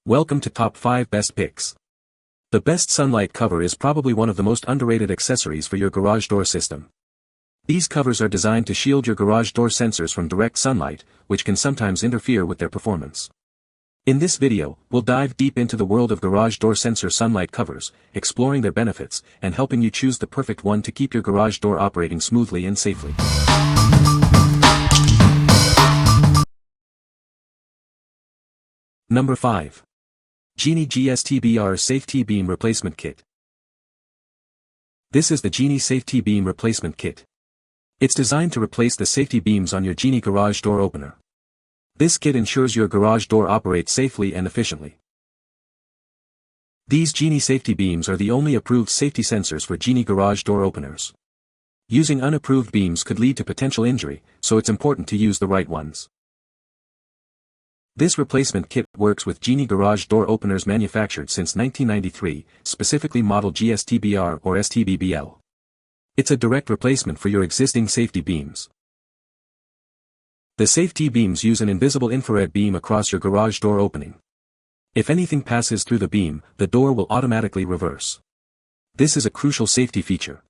Welcome to Top 5 Best Picks. The best sunlight cover is probably one of the most underrated accessories for your garage door system. These covers are designed to shield your garage door sensors from direct sunlight, which can sometimes interfere with their performance. In this video, we'll dive deep into the world of garage door sensor sunlight covers, exploring their benefits, and helping you choose the perfect one to keep your garage door operating smoothly and safely. Number 5. Genie GSTB-R Safety Beam Replacement Kit. This is the Genie Safety Beam Replacement Kit. It's designed to replace the safety beams on your Genie garage door opener. This kit ensures your garage door operates safely and efficiently. These Genie safety beams are the only approved safety sensors for Genie garage door openers. Using unapproved beams could lead to potential injury, so it's important to use the right ones. This replacement kit works with Genie garage door openers manufactured since 1993, specifically model GSTB-R or STB-BL. It's a direct replacement for your existing safety beams. The safety beams use an invisible infrared beam across your garage door opening. If anything passes through the beam, the door will automatically reverse. This is a crucial safety feature.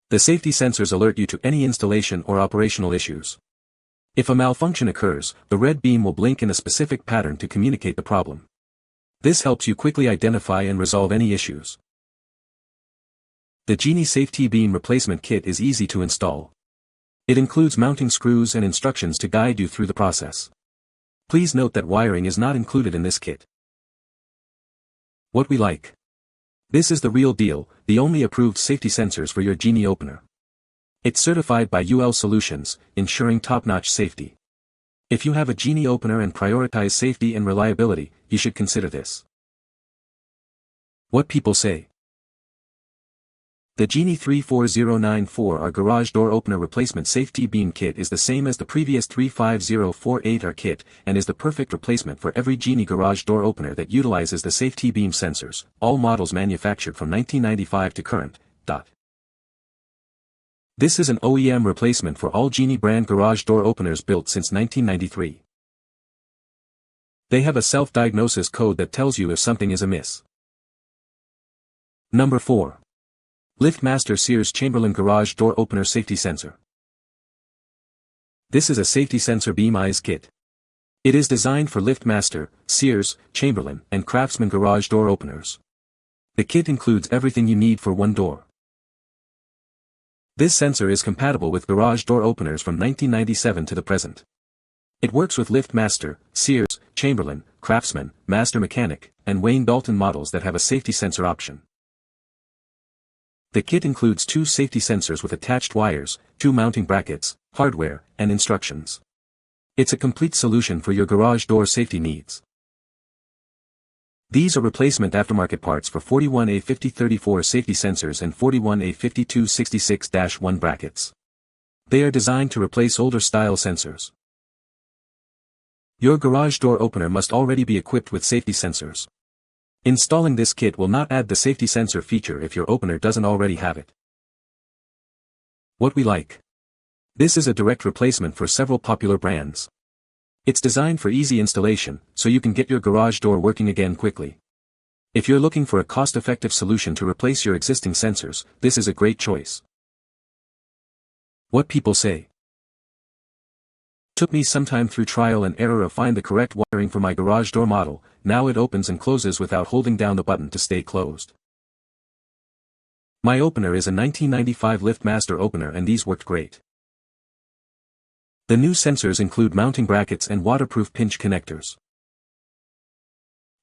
The safety sensors alert you to any installation or operational issues. If a malfunction occurs, the red beam will blink in a specific pattern to communicate the problem. This helps you quickly identify and resolve any issues. The Genie Safety Beam Replacement Kit is easy to install. It includes mounting screws and instructions to guide you through the process. Please note that wiring is not included in this kit. What we like. This is the real deal, the only approved safety sensors for your Genie opener. It's certified by UL Solutions, ensuring top-notch safety. If you have a Genie opener and prioritize safety and reliability, you should consider this. What people say. The Genie 34094R garage door opener replacement safety beam kit is the same as the previous 35048R kit and is the perfect replacement for every Genie garage door opener that utilizes the safety beam sensors, all models manufactured from 1995 to current. This is an OEM replacement for all Genie brand garage door openers built since 1993. They have a self-diagnosis code that tells you if something is amiss. Number 4. Liftmaster Sears Chamberlain Garage Door Opener Safety Sensor. This is a safety sensor beam eyes kit. It is designed for Liftmaster, Sears, Chamberlain, and Craftsman garage door openers. The kit includes everything you need for one door. This sensor is compatible with garage door openers from 1997 to the present. It works with Liftmaster, Sears, Chamberlain, Craftsman, Master Mechanic, and Wayne Dalton models that have a safety sensor option. The kit includes 2 safety sensors with attached wires, 2 mounting brackets, hardware, and instructions. It's a complete solution for your garage door safety needs. These are replacement aftermarket parts for 41A5034 safety sensors and 41A5266-1 brackets. They are designed to replace older style sensors. Your garage door opener must already be equipped with safety sensors. Installing this kit will not add the safety sensor feature if your opener doesn't already have it. What we like. This is a direct replacement for several popular brands. It's designed for easy installation, so you can get your garage door working again quickly. If you're looking for a cost-effective solution to replace your existing sensors, this is a great choice. What people say. Took me some time through trial and error to find the correct wiring for my garage door model. Now it opens and closes without holding down the button to stay closed. My opener is a 1995 Liftmaster opener and these worked great. The new sensors include mounting brackets and waterproof pinch connectors.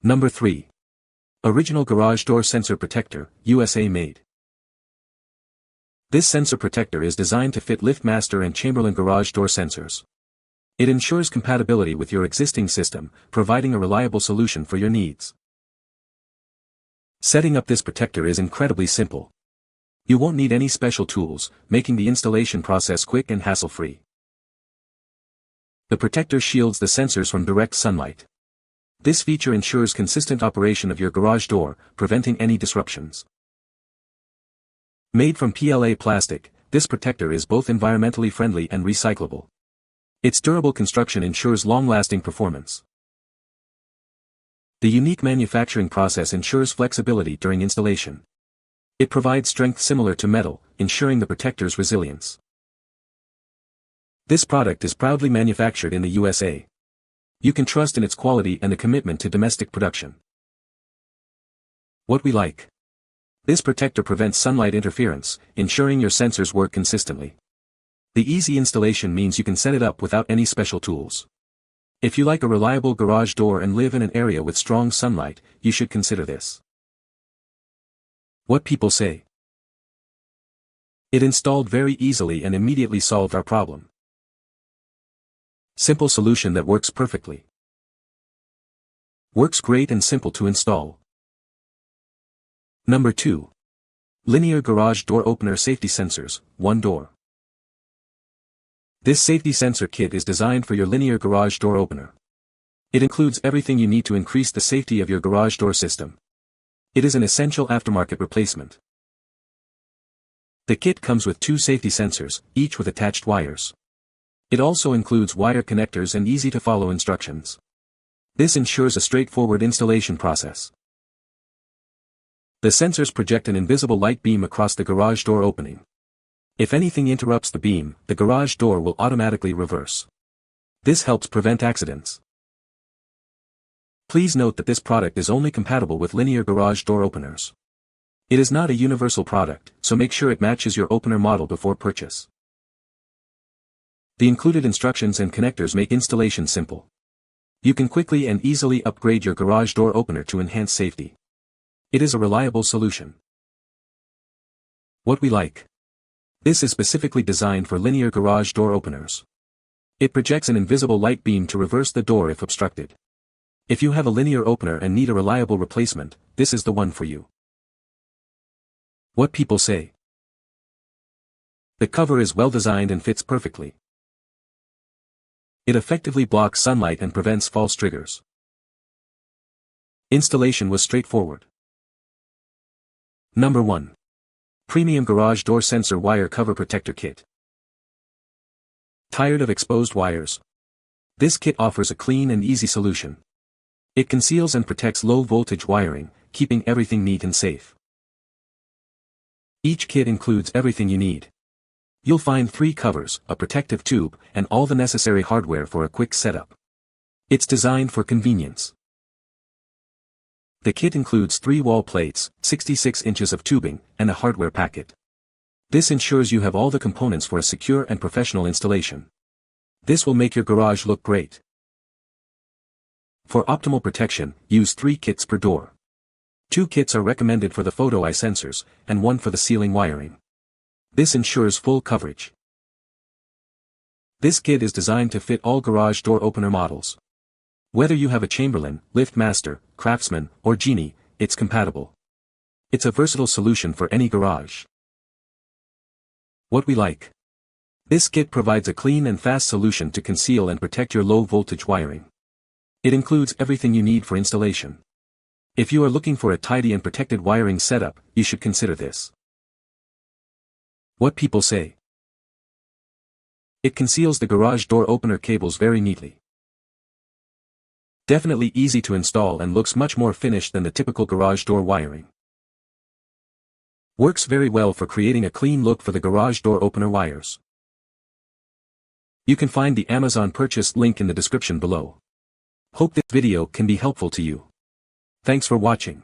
Number 3. Original Garage Door Sensor Protector, USA made. This sensor protector is designed to fit Liftmaster and Chamberlain garage door sensors. It ensures compatibility with your existing system, providing a reliable solution for your needs. Setting up this protector is incredibly simple. You won't need any special tools, making the installation process quick and hassle-free. The protector shields the sensors from direct sunlight. This feature ensures consistent operation of your garage door, preventing any disruptions. Made from PLA plastic, this protector is both environmentally friendly and recyclable. Its durable construction ensures long-lasting performance. The unique manufacturing process ensures flexibility during installation. It provides strength similar to metal, ensuring the protector's resilience. This product is proudly manufactured in the USA. You can trust in its quality and a commitment to domestic production. What we like. This protector prevents sunlight interference, ensuring your sensors work consistently. The easy installation means you can set it up without any special tools. If you like a reliable garage door and live in an area with strong sunlight, you should consider this. What people say. It installed very easily and immediately solved our problem. Simple solution that works perfectly. Works great and simple to install. Number 2. Linear Garage Door Opener Safety Sensors, 1 door. This safety sensor kit is designed for your linear garage door opener. It includes everything you need to increase the safety of your garage door system. It is an essential aftermarket replacement. The kit comes with 2 safety sensors, each with attached wires. It also includes wire connectors and easy-to-follow instructions. This ensures a straightforward installation process. The sensors project an invisible light beam across the garage door opening. If anything interrupts the beam, the garage door will automatically reverse. This helps prevent accidents. Please note that this product is only compatible with linear garage door openers. It is not a universal product, so make sure it matches your opener model before purchase. The included instructions and connectors make installation simple. You can quickly and easily upgrade your garage door opener to enhance safety. It is a reliable solution. What we like. This is specifically designed for linear garage door openers. It projects an invisible light beam to reverse the door if obstructed. If you have a linear opener and need a reliable replacement, this is the one for you. What people say. The cover is well designed and fits perfectly. It effectively blocks sunlight and prevents false triggers. Installation was straightforward. Number 1. Premium Garage Door Sensor Wire Cover Protector Kit. Tired of exposed wires? This kit offers a clean and easy solution. It conceals and protects low-voltage wiring, keeping everything neat and safe. Each kit includes everything you need. You'll find 3 covers, a protective tube, and all the necessary hardware for a quick setup. It's designed for convenience. The kit includes 3 wall plates, 66 inches of tubing, and a hardware packet. This ensures you have all the components for a secure and professional installation. This will make your garage look great. For optimal protection, use 3 kits per door. 2 kits are recommended for the photo eye sensors, and 1 for the ceiling wiring. This ensures full coverage. This kit is designed to fit all garage door opener models. Whether you have a Chamberlain, Liftmaster, Craftsman, or Genie, it's compatible. It's a versatile solution for any garage. What we like. This kit provides a clean and fast solution to conceal and protect your low-voltage wiring. It includes everything you need for installation. If you are looking for a tidy and protected wiring setup, you should consider this. What people say. It conceals the garage door opener cables very neatly. Definitely easy to install and looks much more finished than the typical garage door wiring. Works very well for creating a clean look for the garage door opener wires. You can find the Amazon purchase link in the description below. Hope this video can be helpful to you. Thanks for watching.